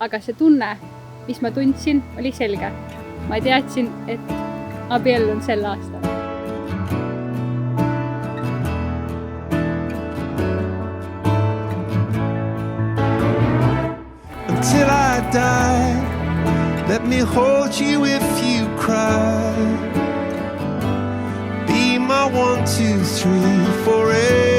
aga see tunne, mis ma tundsin, oli selge. Ma teadsin, et abiellun sel aastal. Until I die, let me hold you if you cry. Be my 1, 2, 3 forever.